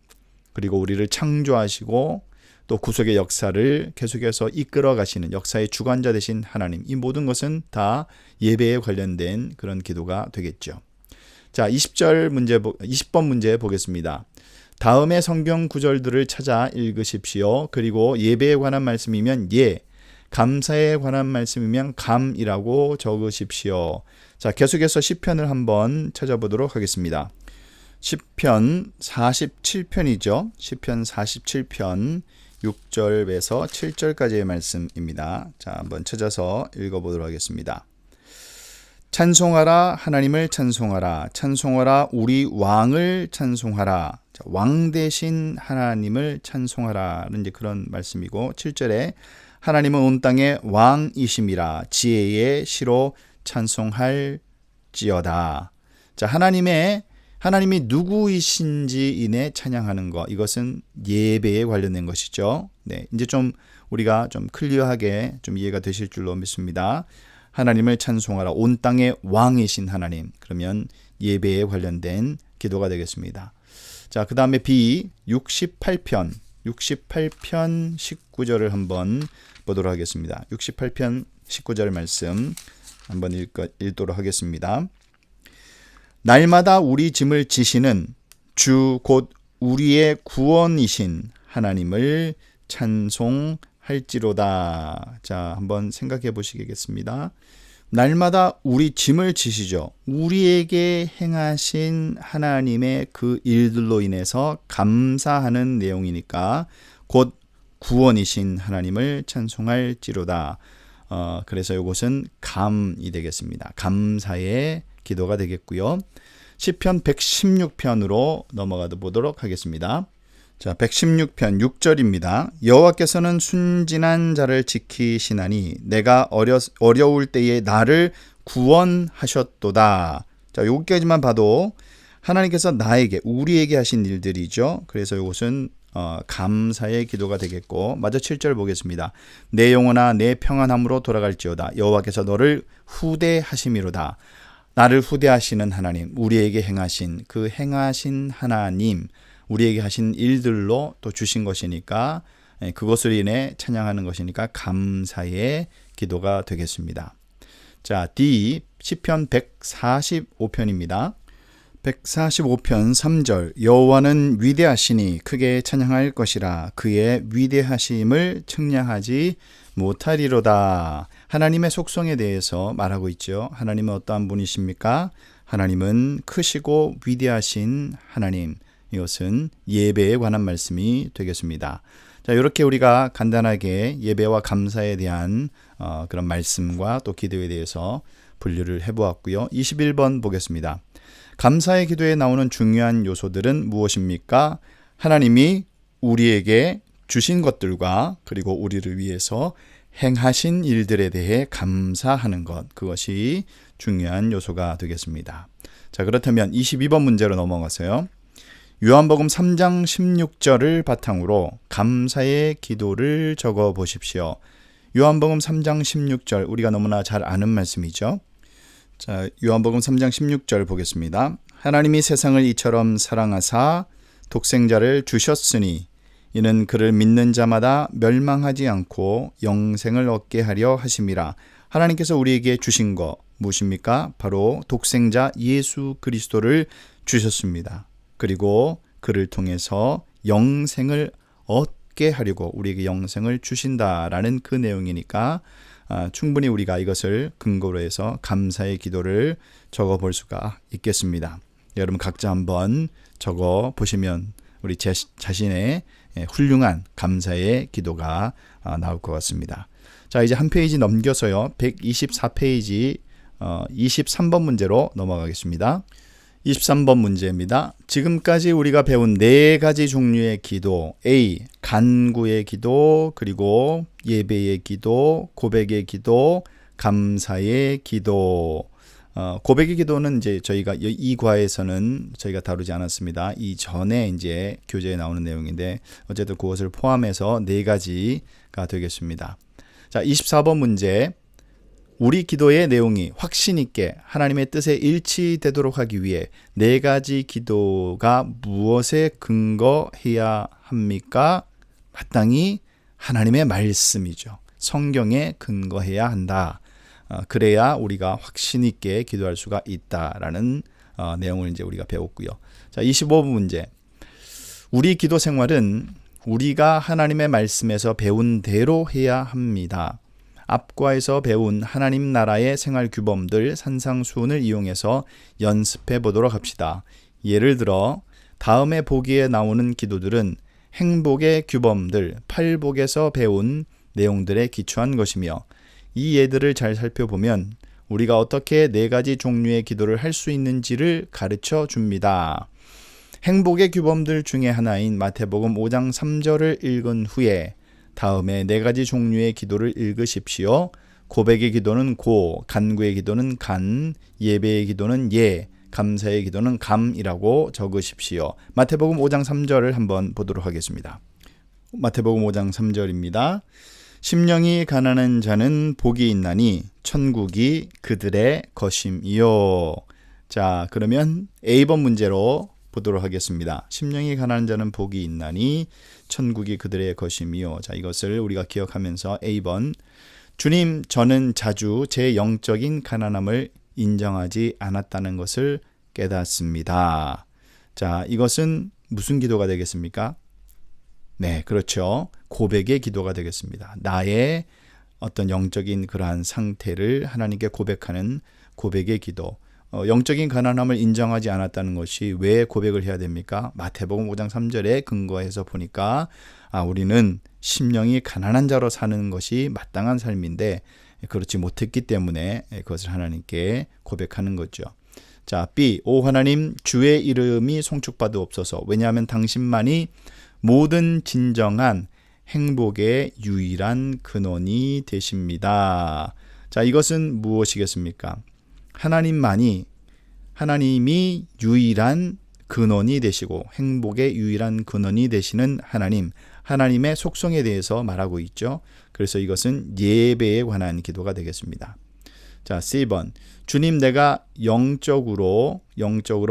그리고 우리를 창조하시고 또 구속의 역사를 계속해서 이끌어 가시는 역사의 주관자 되신 하나님, 이 모든 것은 다 예배에 관련된 그런 기도가 되겠죠. 자, 20번 문제 보겠습니다. 다음의 성경 구절들을 찾아 읽으십시오. 그리고 예배에 관한 말씀이면 예, 감사에 관한 말씀이면 감이라고 적으십시오. 자, 계속해서 시편을 한번 찾아보도록 하겠습니다. 시편 47편이죠. 시편 47편 6절에서 7절까지의 말씀입니다. 자, 한번 찾아서 읽어보도록 하겠습니다. 찬송하라, 하나님을 찬송하라. 찬송하라, 우리 왕을 찬송하라. 자, 왕 대신 하나님을 찬송하라는 이제 그런 말씀이고, 7절에 하나님은 온 땅의 왕이심이라. 지혜의 시로 찬송할지어다. 자, 하나님의 하나님이 누구이신지 인해 찬양하는 것, 이것은 예배에 관련된 것이죠. 네, 이제 좀 우리가 좀 클리어하게 좀 이해가 되실 줄로 믿습니다. 하나님을 찬송하라. 온 땅의 왕이신 하나님. 그러면 예배에 관련된 기도가 되겠습니다. 자, 그 다음에 B 68편 19절을 한번 보도록 하겠습니다. 68편 19절 말씀 한번 읽도록 하겠습니다. 날마다 우리 짐을 지시는 주 곧 우리의 구원이신 하나님을 찬송할지로다. 자, 한번 생각해 보시겠습니다. 날마다 우리 짐을 지시죠. 우리에게 행하신 하나님의 그 일들로 인해서 감사하는 내용이니까 곧 구원이신 하나님을 찬송할지로다. 그래서 이것은 감이 되겠습니다. 감사의 기도가 되겠고요. 시편 116편으로 넘어가 보도록 하겠습니다. 자, 116편 6절입니다. 여호와께서는 순진한 자를 지키시나니 내가 어려울 때에 나를 구원하셨도다. 자, 여기까지만 봐도 하나님께서 나에게, 우리에게 하신 일들이죠. 그래서 이것은 감사의 기도가 되겠고, 마저 7절 보겠습니다. 내 영혼아 내 평안함으로 돌아갈지어다. 여호와께서 너를 후대하심이로다. 나를 후대하시는 하나님, 우리에게 행하신 그 행하신 하나님, 우리에게 하신 일들로 또 주신 것이니까, 그것을 인해 찬양하는 것이니까 감사의 기도가 되겠습니다. 자, D 시편 145편입니다. 145편 3절 여호와는 위대하시니 크게 찬양할 것이라. 그의 위대하심을 측량하지 못하리로다. 하나님의 속성에 대해서 말하고 있죠. 하나님은 어떠한 분이십니까? 하나님은 크시고 위대하신 하나님. 이것은 예배에 관한 말씀이 되겠습니다. 자, 이렇게 우리가 간단하게 예배와 감사에 대한 그런 말씀과 또 기도에 대해서 분류를 해보았고요. 21번 보겠습니다. 감사의 기도에 나오는 중요한 요소들은 무엇입니까? 하나님이 우리에게 주신 것들과 그리고 우리를 위해서 행하신 일들에 대해 감사하는 것, 그것이 중요한 요소가 되겠습니다. 자, 그렇다면 22번 문제로 넘어가세요. 요한복음 3장 16절을 바탕으로 감사의 기도를 적어 보십시오. 요한복음 3장 16절, 우리가 너무나 잘 아는 말씀이죠. 자, 요한복음 3장 16절 보겠습니다. 하나님이 세상을 이처럼 사랑하사 독생자를 주셨으니 이는 그를 믿는 자마다 멸망하지 않고 영생을 얻게 하려 하심이라. 하나님께서 우리에게 주신 것 무엇입니까? 바로 독생자 예수 그리스도를 주셨습니다. 그리고 그를 통해서 영생을 얻게 하려고 우리에게 영생을 주신다라는 그 내용이니까 충분히 우리가 이것을 근거로 해서 감사의 기도를 적어 볼 수가 있겠습니다. 여러분 각자 한번 적어 보시면 우리 자신의 훌륭한 감사의 기도가 나올 것 같습니다. 자, 이제 한 페이지 넘겨서요. 124페이지 23번 문제로 넘어가겠습니다. 23번 문제입니다. 지금까지 우리가 배운 네 가지 종류의 기도, A. 간구의 기도, 그리고 예배의 기도, 고백의 기도, 감사의 기도. 고백의 기도는 이제 저희가 이 과에서는 저희가 다루지 않았습니다. 이 전에 이제 교재에 나오는 내용인데 어쨌든 그것을 포함해서 네 가지가 되겠습니다. 자, 24번 문제. 우리 기도의 내용이 확신 있게 하나님의 뜻에 일치되도록 하기 위해 네 가지 기도가 무엇에 근거해야 합니까? 마땅히 하나님의 말씀이죠. 성경에 근거해야 한다. 그래야 우리가 확신 있게 기도할 수가 있다라는 내용을 이제 우리가 배웠고요. 자, 25번 문제. 우리 기도 생활은 우리가 하나님의 말씀에서 배운 대로 해야 합니다. 앞과에서 배운 하나님 나라의 생활 규범들 산상수훈을 이용해서 연습해 보도록 합시다. 예를 들어 다음의 보기에 나오는 기도들은 행복의 규범들, 팔복에서 배운 내용들에 기초한 것이며 이 예들을 잘 살펴보면 우리가 어떻게 네 가지 종류의 기도를 할 수 있는지를 가르쳐 줍니다. 행복의 규범들 중에 하나인 마태복음 5장 3절을 읽은 후에 다음에 네 가지 종류의 기도를 읽으십시오. 고백의 기도는 고, 간구의 기도는 간, 예배의 기도는 예, 감사의 기도는 감이라고 적으십시오. 마태복음 5장 3절을 한번 보도록 하겠습니다. 마태복음 5장 3절입니다. 심령이 가난한 자는 복이 있나니 천국이 그들의 것임이요. 자, 그러면 A번 문제로 보도록 하겠습니다. 심령이 가난한 자는 복이 있나니 천국이 그들의 것임이요. 자, 이것을 우리가 기억하면서 A번, 주님, 저는 자주 제 영적인 가난함을 인정하지 않았다는 것을 깨닫습니다. 자, 이것은 무슨 기도가 되겠습니까? 네, 그렇죠. 고백의 기도가 되겠습니다. 나의 어떤 영적인 그러한 상태를 하나님께 고백하는 고백의 기도. 영적인 가난함을 인정하지 않았다는 것이 왜 고백을 해야 됩니까? 마태복음 5장 3절에 근거해서 보니까 우리는 심령이 가난한 자로 사는 것이 마땅한 삶인데 그렇지 못했기 때문에 그것을 하나님께 고백하는 거죠. 자, B. 오 하나님, 주의 이름이 송축받으옵소서. 왜냐하면 당신만이 모든 진정한 행복의 유일한 근원이 되십니다. 자, 이것은 무엇이겠습니까? 하나님이 유일한 근원이 되시고 행복의 유일한 근원이 되시는 하나님의 속성에 대해서 말하고 있죠. 그래서 이것은 예배에 관한 기도가 되겠습니다. 자, C번, 주님, 내가 영적으로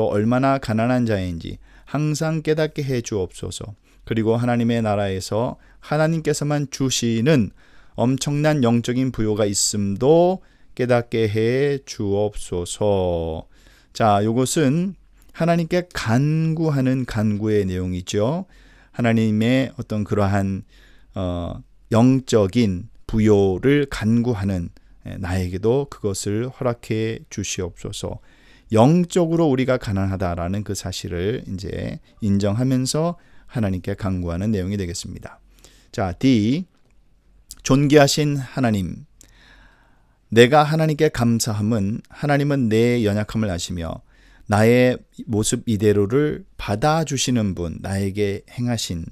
얼마나 가난한 자인지 항상 깨닫게 해 주옵소서. 그리고 하나님의 나라에서 하나님께서만 주시는 엄청난 영적인 부요가 있음도 깨닫게 해 주옵소서. 자, 이것은 하나님께 간구하는 간구의 내용이죠. 하나님의 어떤 그러한 영적인 부요를 간구하는 나에게도 그것을 허락해 주시옵소서. 영적으로 우리가 가난하다라는 그 사실을 이제 인정하면서 하나님께 간구하는 내용이 되겠습니다. 자, D. 존귀하신 하나님, 내가 하나님께 감사함은 하나님은 내 연약함을 아시며 나의 모습 이대로를 받아주시는 분, 나에게 행하신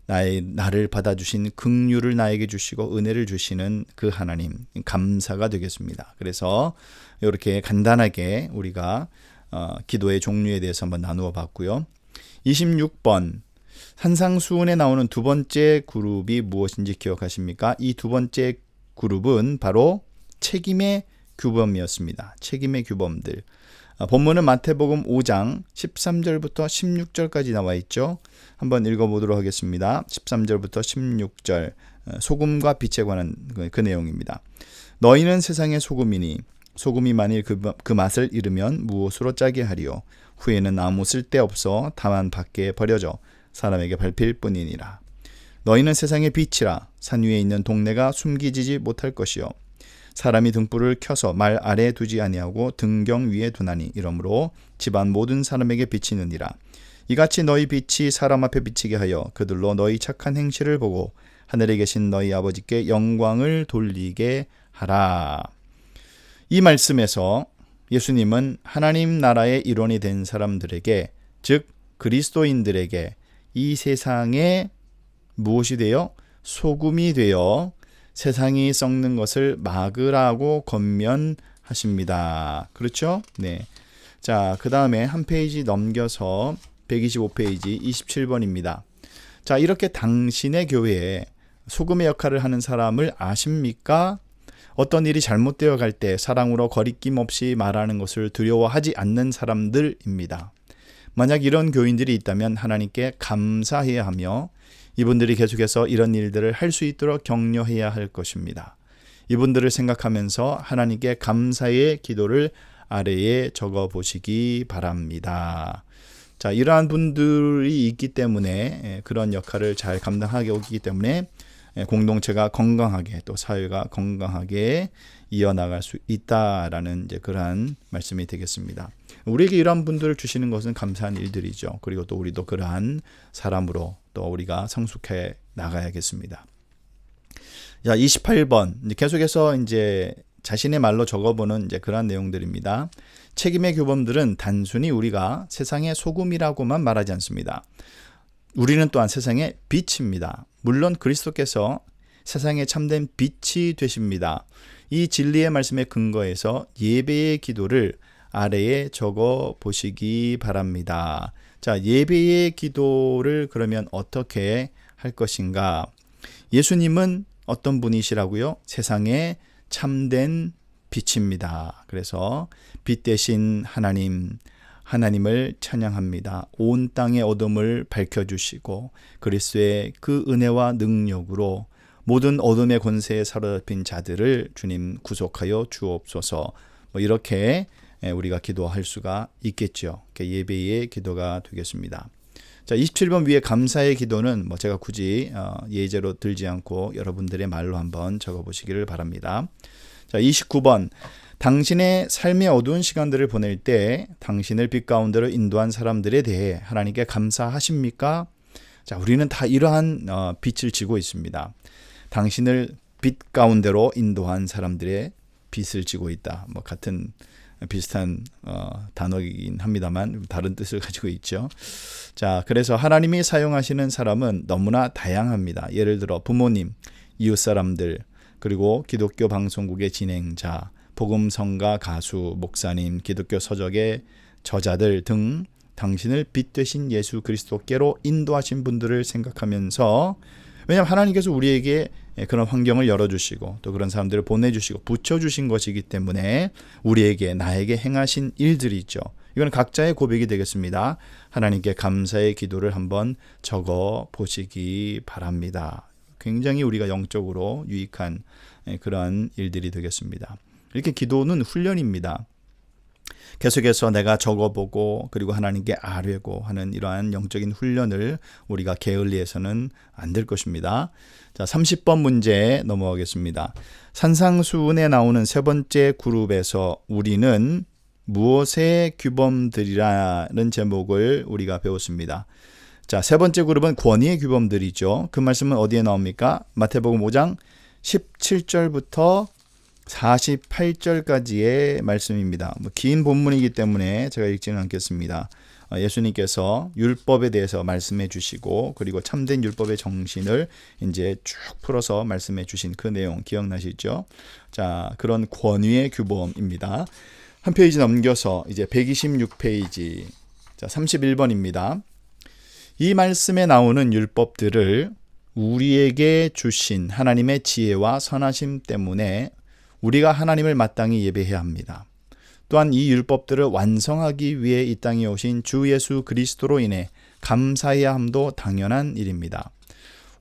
나를 받아주신 긍휼을 나에게 주시고 은혜를 주시는 그 하나님, 감사가 되겠습니다. 그래서 이렇게 간단하게 우리가 기도의 종류에 대해서 한번 나누어 봤고요. 26번, 산상수훈에 나오는 두 번째 그룹이 무엇인지 기억하십니까? 이 두 번째 그룹은 바로 책임의 규범이었습니다. 책임의 규범들. 본문은 마태복음 5장 13절부터 16절까지 나와 있죠. 한번 읽어보도록 하겠습니다. 13절부터 16절, 소금과 빛에 관한 그 내용입니다. 너희는 세상의 소금이니 소금이 만일 그 맛을 잃으면 무엇으로 짜게 하리요? 후에는 아무 쓸데없어 다만 밖에 버려져 사람에게 밟힐 뿐이니라. 너희는 세상의 빛이라. 산 위에 있는 동네가 숨기지지 못할 것이요 사람이 등불을 켜서 말 아래에 두지 아니하고 등경 위에 두나니 이러므로 집안 모든 사람에게 비치느니라. 이같이 너희 빛이 사람 앞에 비치게 하여 그들로 너희 착한 행실을 보고 하늘에 계신 너희 아버지께 영광을 돌리게 하라. 이 말씀에서 예수님은 하나님 나라의 일원이 된 사람들에게, 즉 그리스도인들에게 이 세상에 무엇이 되어 소금이 되어 세상이 썩는 것을 막으라고 권면하십니다. 그렇죠? 네. 자, 그 다음에 한 페이지 넘겨서 125페이지 27번입니다. 자, 이렇게 당신의 교회에 소금의 역할을 하는 사람을 아십니까? 어떤 일이 잘못되어 갈 때 사랑으로 거리낌 없이 말하는 것을 두려워하지 않는 사람들입니다. 만약 이런 교인들이 있다면 하나님께 감사해야 하며 이분들이 계속해서 이런 일들을 할 수 있도록 격려해야 할 것입니다. 이분들을 생각하면서 하나님께 감사의 기도를 아래에 적어 보시기 바랍니다. 자, 이러한 분들이 있기 때문에 그런 역할을 잘 감당하게 오기 때문에 공동체가 건강하게 또 사회가 건강하게 이어나갈 수 있다라는 이제 그러한 말씀이 되겠습니다. 우리에게 이러한 분들을 주시는 것은 감사한 일들이죠. 그리고 또 우리도 그러한 사람으로 또 우리가 성숙해 나가야겠습니다. 자, 28번 계속해서 이제 자신의 말로 적어보는 이제 그러한 내용들입니다. 책임의 규범들은 단순히 우리가 세상의 소금이라고만 말하지 않습니다. 우리는 또한 세상의 빛입니다. 물론 그리스도께서 세상에 참된 빛이 되십니다. 이 진리의 말씀에 근거해서 예배의 기도를 아래에 적어 보시기 바랍니다. 자, 예배의 기도를 그러면 어떻게 할 것인가? 예수님은 어떤 분이시라고요? 세상에 참된 빛입니다. 그래서 빛 대신 하나님을 찬양합니다. 온 땅의 어둠을 밝혀주시고 그리스도의 그 은혜와 능력으로 모든 어둠의 권세에 사로잡힌 자들을 주님 구속하여 주옵소서. 이렇게 우리가 기도할 수가 있겠죠. 예배의 기도가 되겠습니다. 자, 27번 위에 감사의 기도는 제가 굳이 예제로 들지 않고 여러분들의 말로 한번 적어보시기를 바랍니다. 자, 29번 당신의 삶의 어두운 시간들을 보낼 때 당신을 빛 가운데로 인도한 사람들에 대해 하나님께 감사하십니까? 자, 우리는 다 이러한 빛을 지고 있습니다. 당신을 빛 가운데로 인도한 사람들의 빛을 지고 있다. 같은 비슷한 단어이긴 합니다만 다른 뜻을 가지고 있죠. 자, 그래서 하나님이 사용하시는 사람은 너무나 다양합니다. 예를 들어 부모님, 이웃 사람들, 그리고 기독교 방송국의 진행자, 복음성가 가수, 목사님, 기독교 서적의 저자들 등 당신을 빛 되신 예수 그리스도께로 인도하신 분들을 생각하면서, 왜냐하면 하나님께서 우리에게 그런 환경을 열어주시고 또 그런 사람들을 보내주시고 붙여주신 것이기 때문에 우리에게 나에게 행하신 일들이 있죠. 이건 각자의 고백이 되겠습니다. 하나님께 감사의 기도를 한번 적어 보시기 바랍니다. 굉장히 우리가 영적으로 유익한 그런 일들이 되겠습니다. 이렇게 기도는 훈련입니다. 계속해서 내가 적어보고 그리고 하나님께 아뢰고 하는 이러한 영적인 훈련을 우리가 게을리해서는 안 될 것입니다. 자, 30번 문제 넘어가겠습니다. 산상수훈에 나오는 세 번째 그룹에서 우리는 무엇의 규범들이라는 제목을 우리가 배웠습니다. 자, 세 번째 그룹은 권위의 규범들이죠. 그 말씀은 어디에 나옵니까? 마태복음 5장 17절부터 48절까지의 말씀입니다. 긴 본문이기 때문에 제가 읽지는 않겠습니다. 예수님께서 율법에 대해서 말씀해 주시고 그리고 참된 율법의 정신을 이제 쭉 풀어서 말씀해 주신 그 내용 기억나시죠? 자, 그런 권위의 규범입니다. 한 페이지 넘겨서 이제 126페이지, 자, 31번입니다. 이 말씀에 나오는 율법들을 우리에게 주신 하나님의 지혜와 선하심 때문에 우리가 하나님을 마땅히 예배해야 합니다. 또한 이 율법들을 완성하기 위해 이 땅에 오신 주 예수 그리스도로 인해 감사해야 함도 당연한 일입니다.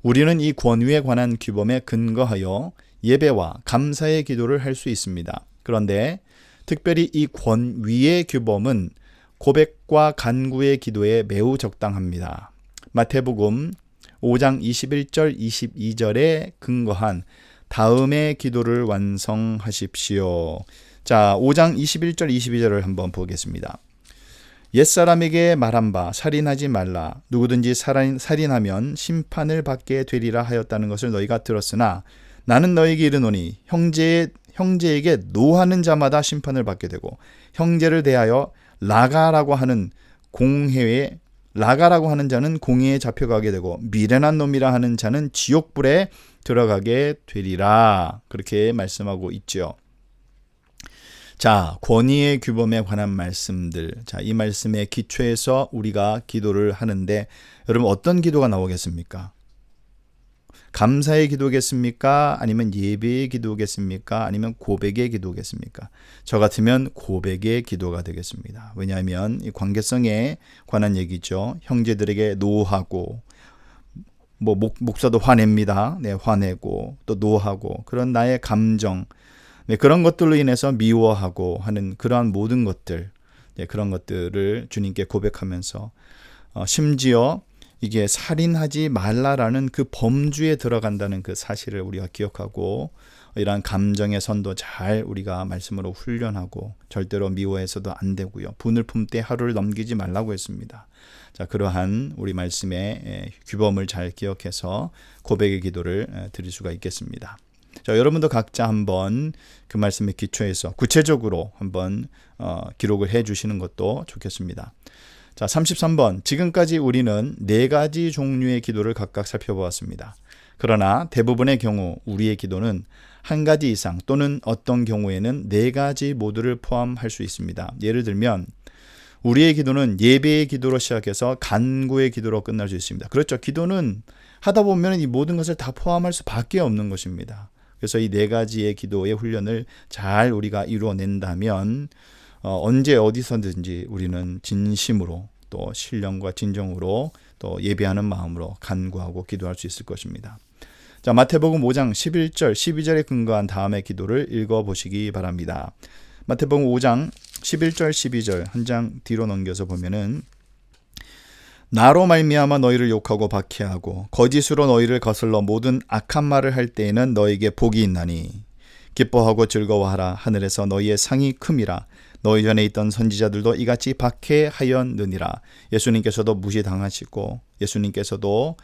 우리는 이 권위에 관한 규범에 근거하여 예배와 감사의 기도를 할 수 있습니다. 그런데 특별히 이 권위의 규범은 고백과 간구의 기도에 매우 적당합니다. 마태복음 5장 21절 22절에 근거한 다음의 기도를 완성하십시오. 자, 5장 21절 22절을 한번 보겠습니다. 옛사람에게 말한 바 살인하지 말라. 누구든지 살인하면 심판을 받게 되리라 하였다는 것을 너희가 들었으나 나는 너희에게 이르노니 형제에게 노하는 자마다 심판을 받게 되고 형제를 대하여 라가라고 하는 자는 공회에 잡혀가게 되고 미련한 놈이라 하는 자는 지옥불에 들어가게 되리라. 그렇게 말씀하고 있죠. 자, 권위의 규범에 관한 말씀들. 자, 이 말씀의 기초에서 우리가 기도를 하는데 여러분 어떤 기도가 나오겠습니까? 감사의 기도겠습니까? 아니면 예배의 기도겠습니까? 아니면 고백의 기도겠습니까? 저 같으면 고백의 기도가 되겠습니다. 왜냐하면 이 관계성에 관한 얘기죠. 형제들에게 노하고 목사도 화냅니다. 네, 화내고 또 노하고 그런 나의 감정, 네, 그런 것들로 인해서 미워하고 하는 그러한 모든 것들, 네, 그런 것들을 주님께 고백하면서 심지어 이게 살인하지 말라라는 그 범주에 들어간다는 그 사실을 우리가 기억하고 이러한 감정의 선도 잘 우리가 말씀으로 훈련하고 절대로 미워해서도 안 되고요. 분을 품되 하루를 넘기지 말라고 했습니다. 자, 그러한 우리 말씀의 규범을 잘 기억해서 고백의 기도를 드릴 수가 있겠습니다. 자, 여러분도 각자 한번 그 말씀의 기초에서 구체적으로 한번 기록을 해 주시는 것도 좋겠습니다. 자, 33번. 지금까지 우리는 4가지 종류의 기도를 각각 살펴보았습니다. 그러나 대부분의 경우 우리의 기도는 한 가지 이상 또는 어떤 경우에는 네 가지 모두를 포함할 수 있습니다. 예를 들면 우리의 기도는 예배의 기도로 시작해서 간구의 기도로 끝날 수 있습니다. 그렇죠. 기도는 하다 보면 이 모든 것을 다 포함할 수밖에 없는 것입니다. 그래서 이 네 가지의 기도의 훈련을 잘 우리가 이루어낸다면 언제 어디서든지 우리는 진심으로 또 신령과 진정으로 또 예배하는 마음으로 간구하고 기도할 수 있을 것입니다. 자, 마태복음 5장 11절, 12절에 근거한 다음의 기도를 읽어보시기 바랍니다. 마태복음 5장 11절, 12절 한 장 뒤로 넘겨서 보면은 나로 말미암아 너희를 욕하고 박해하고 거짓으로 너희를 거슬러 모든 악한 말을 할 때에는 너희에게 복이 있나니 기뻐하고 즐거워하라. 하늘에서 너희의 상이 큼이라. 너희 전에 있던 선지자들도 이같이 박해하였느니라. 예수님께서도 무시당하시고 예수님께서도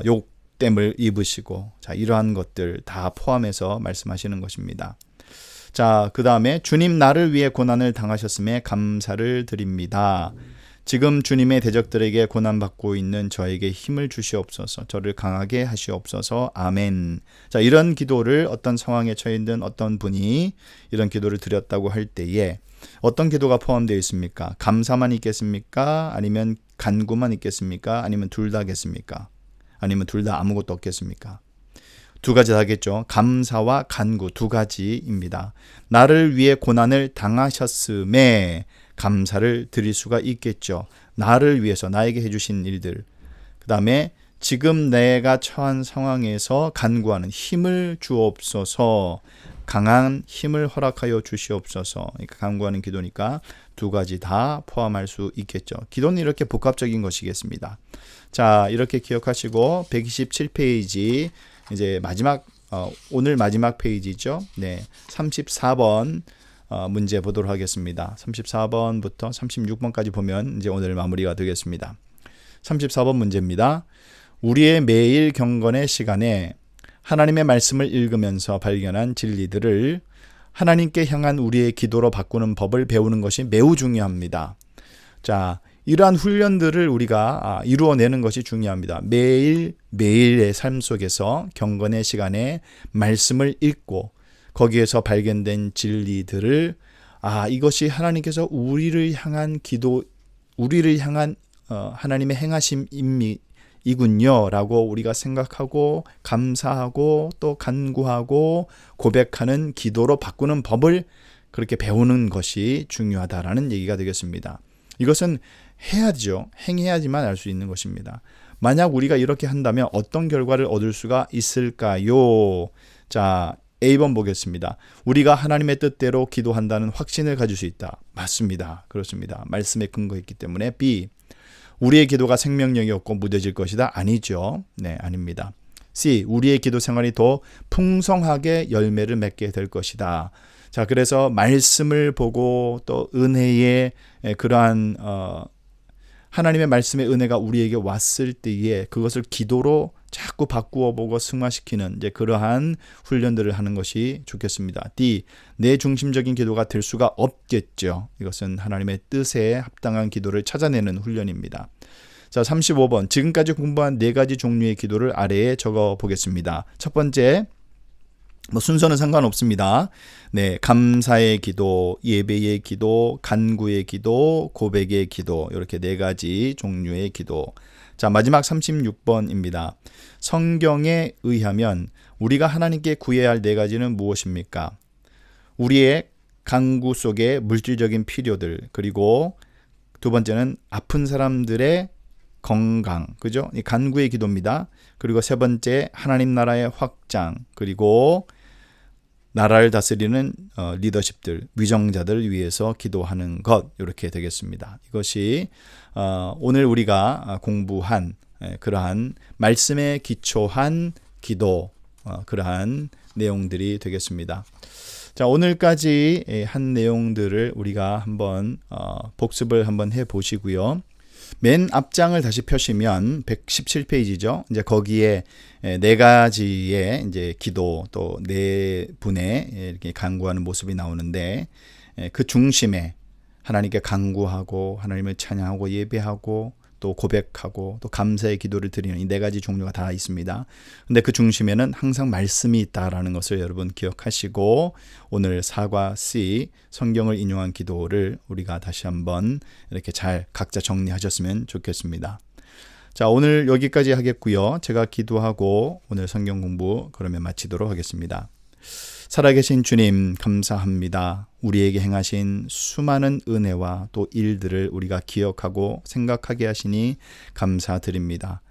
욕됨을 입으시고, 자, 이러한 것들 다 포함해서 말씀하시는 것입니다. 자, 그 다음에 주님 나를 위해 고난을 당하셨음에 감사를 드립니다. 지금 주님의 대적들에게 고난받고 있는 저에게 힘을 주시옵소서. 저를 강하게 하시옵소서. 아멘. 자, 이런 기도를 어떤 상황에 처해 있는 어떤 분이 이런 기도를 드렸다고 할 때에 어떤 기도가 포함되어 있습니까? 감사만 있겠습니까? 아니면 간구만 있겠습니까? 아니면 둘 다겠습니까? 아니면 둘 다 아무것도 없겠습니까? 두 가지 다겠죠. 감사와 간구 두 가지입니다. 나를 위해 고난을 당하셨음에 감사를 드릴 수가 있겠죠. 나를 위해서 나에게 해주신 일들, 그 다음에 지금 내가 처한 상황에서 간구하는 힘을 주옵소서, 강한 힘을 허락하여 주시옵소서. 그러니까 간구하는 기도니까 두 가지 다 포함할 수 있겠죠. 기도는 이렇게 복합적인 것이겠습니다. 자, 이렇게 기억하시고 127페이지 이제 마지막 오늘 마지막 페이지죠. 네, 34번 문제 보도록 하겠습니다. 34번부터 36번까지 보면 이제 오늘 마무리가 되겠습니다. 34번 문제입니다. 우리의 매일 경건의 시간에 하나님의 말씀을 읽으면서 발견한 진리들을 하나님께 향한 우리의 기도로 바꾸는 법을 배우는 것이 매우 중요합니다. 자, 이러한 훈련들을 우리가 이루어내는 것이 중요합니다. 매일의 삶 속에서 경건의 시간에 말씀을 읽고 거기에서 발견된 진리들을 이것이 하나님께서 우리를 향한 기도, 우리를 향한 하나님의 행하심이군요 라고 우리가 생각하고 감사하고 또 간구하고 고백하는 기도로 바꾸는 법을 그렇게 배우는 것이 중요하다라는 얘기가 되겠습니다. 이것은 해야죠. 행해야지만 알 수 있는 것입니다. 만약 우리가 이렇게 한다면 어떤 결과를 얻을 수가 있을까요? 자, A번 보겠습니다. 우리가 하나님의 뜻대로 기도한다는 확신을 가질 수 있다. 맞습니다. 그렇습니다. 말씀에 근거했기 때문에. B, 우리의 기도가 생명력이 없고 무뎌질 것이다. 아니죠. 네, 아닙니다. C, 우리의 기도 생활이 더 풍성하게 열매를 맺게 될 것이다. 자, 그래서 말씀을 보고 또 은혜의 그러한 하나님의 말씀의 은혜가 우리에게 왔을 때에 그것을 기도로 자꾸 바꾸어 보고 승화시키는 이제 그러한 훈련들을 하는 것이 좋겠습니다. D, 내 중심적인 기도가 될 수가 없겠죠. 이것은 하나님의 뜻에 합당한 기도를 찾아내는 훈련입니다. 자, 35번. 지금까지 공부한 네 가지 종류의 기도를 아래에 적어 보겠습니다. 첫 번째, 순서는 상관없습니다. 네, 감사의 기도, 예배의 기도, 간구의 기도, 고백의 기도, 이렇게 네 가지 종류의 기도. 자, 마지막 36번입니다. 성경에 의하면 우리가 하나님께 구해야 할 네 가지는 무엇입니까? 우리의 간구 속의 물질적인 필요들, 그리고 두 번째는 아픈 사람들의 건강, 그죠? 이 간구의 기도입니다. 그리고 세 번째, 하나님 나라의 확장, 그리고 나라를 다스리는 리더십들, 위정자들을 위해서 기도하는 것, 이렇게 되겠습니다. 이것이 오늘 우리가 공부한 그러한 말씀에 기초한 기도, 그러한 내용들이 되겠습니다. 자, 오늘까지 한 내용들을 우리가 한번 복습을 한번 해 보시고요. 맨 앞장을 다시 펴시면 117페이지죠. 이제 거기에 네 가지의 이제 기도 또 네 분의 이렇게 간구하는 모습이 나오는데 그 중심에 하나님께 간구하고 하나님을 찬양하고 예배하고 또 고백하고 또 감사의 기도를 드리는 이 네 가지 종류가 다 있습니다. 근데 그 중심에는 항상 말씀이 있다라는 것을 여러분 기억하시고 오늘 4과 C 성경을 인용한 기도를 우리가 다시 한번 이렇게 잘 각자 정리하셨으면 좋겠습니다. 자, 오늘 여기까지 하겠고요. 제가 기도하고 오늘 성경 공부 그러면 마치도록 하겠습니다. 살아계신 주님 감사합니다. 우리에게 행하신 수많은 은혜와 또 일들을 우리가 기억하고 생각하게 하시니 감사드립니다.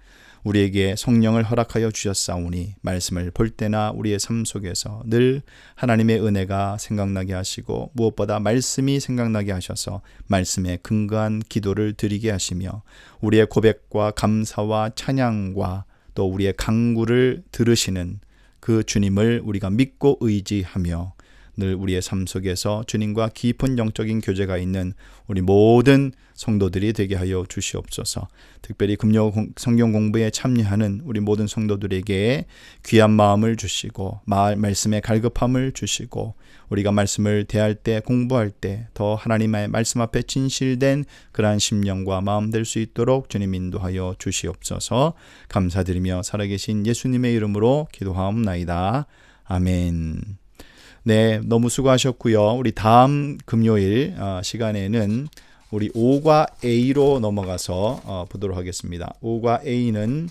우리에게 성령을 허락하여 주셨사오니 말씀을 볼 때나 우리의 삶 속에서 늘 하나님의 은혜가 생각나게 하시고 무엇보다 말씀이 생각나게 하셔서 말씀에 근거한 기도를 드리게 하시며 우리의 고백과 감사와 찬양과 또 우리의 간구를 들으시는 그 주님을 우리가 믿고 의지하며 늘 우리의 삶 속에서 주님과 깊은 영적인 교제가 있는 우리 모든 성도들이 되게 하여 주시옵소서. 특별히 금요 성경 공부에 참여하는 우리 모든 성도들에게 귀한 마음을 주시고 말씀의 갈급함을 주시고 우리가 말씀을 대할 때 공부할 때 더 하나님의 말씀 앞에 진실된 그러한 심령과 마음 될 수 있도록 주님 인도하여 주시옵소서. 감사드리며 살아계신 예수님의 이름으로 기도하옵나이다. 아멘. 네, 너무 수고하셨고요. 우리 다음 금요일 시간에는 우리 O과 A로 넘어가서 보도록 하겠습니다. O과 A는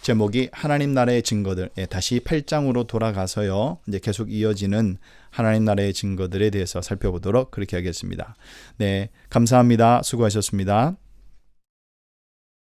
제목이 하나님 나라의 증거들. 다시 8장으로 돌아가서요. 이제 계속 이어지는 하나님 나라의 증거들에 대해서 살펴보도록 그렇게 하겠습니다. 네, 감사합니다. 수고하셨습니다.